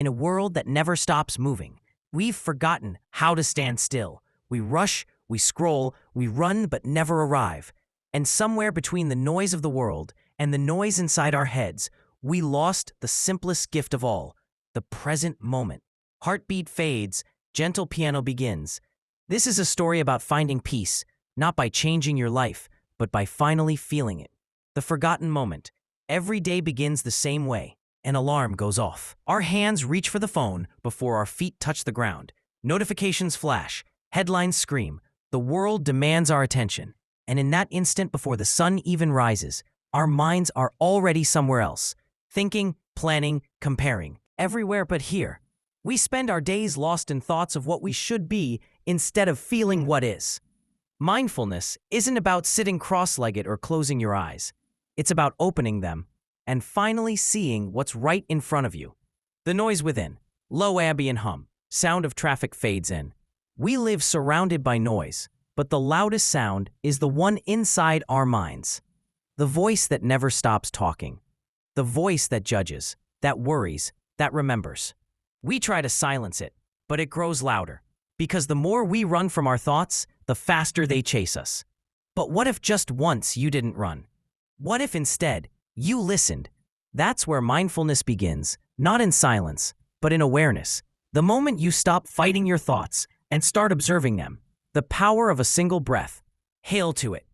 In a world that never stops moving, we've forgotten how to stand still. We rush, we scroll, we run but never arrive. And somewhere between the noise of the world and the noise inside our heads, we lost the simplest gift of all, the present moment. Heartbeat fades, gentle piano begins. This is a story about finding peace, not by changing your life, but by finally feeling it. The forgotten moment. Every day begins the same way. An alarm goes off. Our hands reach for the phone before our feet touch the ground. Notifications flash. Headlines scream. The world demands our attention. And in that instant before the sun even rises, our minds are already somewhere else. Thinking, planning, comparing. Everywhere but here. We spend our days lost in thoughts of what we should be instead of feeling what is. Mindfulness isn't about sitting cross-legged or closing your eyes. It's about opening them and finally seeing what's right in front of you. The noise within, low ambient hum, sound of traffic fades in. We live surrounded by noise, but the loudest sound is the one inside our minds. The voice that never stops talking. The voice that judges, that worries, that remembers. We try to silence it, but it grows louder. Because the more we run from our thoughts, the faster they chase us. But what if just once you didn't run? What if instead you listened? That's where mindfulness begins, not in silence, but in awareness. The moment you stop fighting your thoughts and start observing them. The power of a single breath. Hail to it.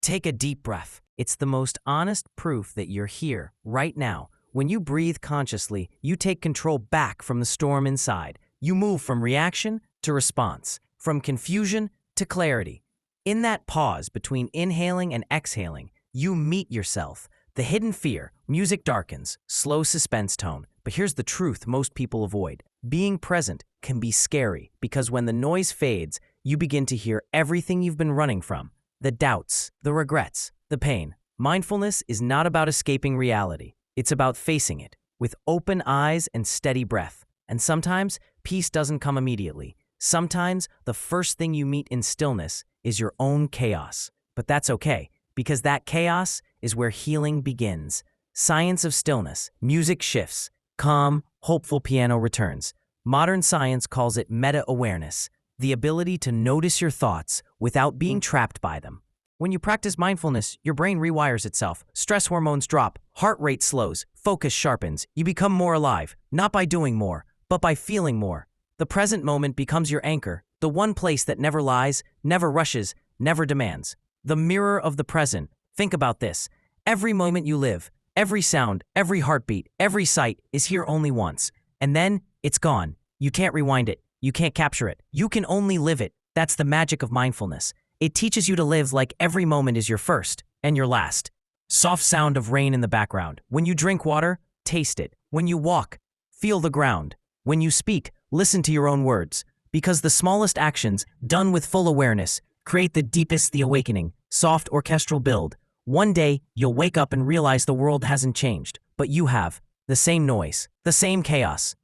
Take a deep breath. It's the most honest proof that you're here, right now. When you breathe consciously, you take control back from the storm inside. You move from reaction to response, from confusion to clarity. In that pause between inhaling and exhaling, you meet yourself. The hidden fear, music darkens, slow suspense tone. But here's the truth most people avoid. Being present can be scary because when the noise fades, you begin to hear everything you've been running from. The doubts, the regrets, the pain. Mindfulness is not about escaping reality. It's about facing it with open eyes and steady breath. And sometimes peace doesn't come immediately. Sometimes the first thing you meet in stillness is your own chaos. But that's okay, because that chaos is where healing begins. Science of stillness. Music shifts. Calm, hopeful piano returns. Modern science calls it meta-awareness, the ability to notice your thoughts without being trapped by them. When you practice mindfulness, your brain rewires itself. Stress hormones drop, heart rate slows, focus sharpens. You become more alive, not by doing more, but by feeling more. The present moment becomes your anchor, the one place that never lies, never rushes, never demands. The mirror of the present. Think about this. Every moment you live, every sound, every heartbeat, every sight is here only once. And then it's gone. You can't rewind it. You can't capture it. You can only live it. That's the magic of mindfulness. It teaches you to live like every moment is your first and your last. Soft sound of rain in the background. When you drink water, taste it. When you walk, feel the ground. When you speak, listen to your own words. Because the smallest actions, done with full awareness, create the deepest, the awakening. Soft orchestral build. One day, you'll wake up and realize the world hasn't changed, but you have. The same noise, the same chaos.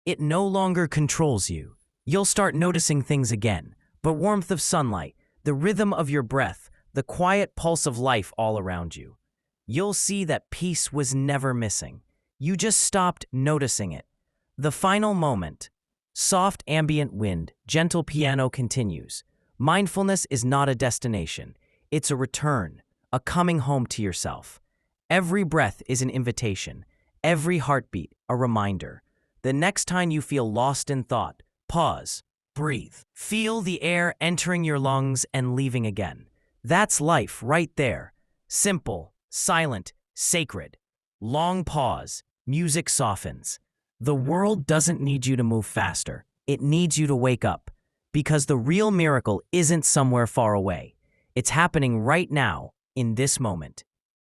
It no longer controls you. You'll start noticing things again. But warmth of sunlight, the rhythm of your breath, the quiet pulse of life all around you. You'll see that peace was never missing. You just stopped noticing it. The final moment. Soft ambient wind, gentle piano continues. Mindfulness is not a destination. It's a return, a coming home to yourself. Every breath is an invitation. Every heartbeat, a reminder. The next time you feel lost in thought, pause. Breathe. Feel the air entering your lungs and leaving again. That's life right there. Simple, silent, sacred. Long pause. Music softens. The world doesn't need you to move faster. It needs you to wake up. Because the real miracle isn't somewhere far away. It's happening right now, in this moment.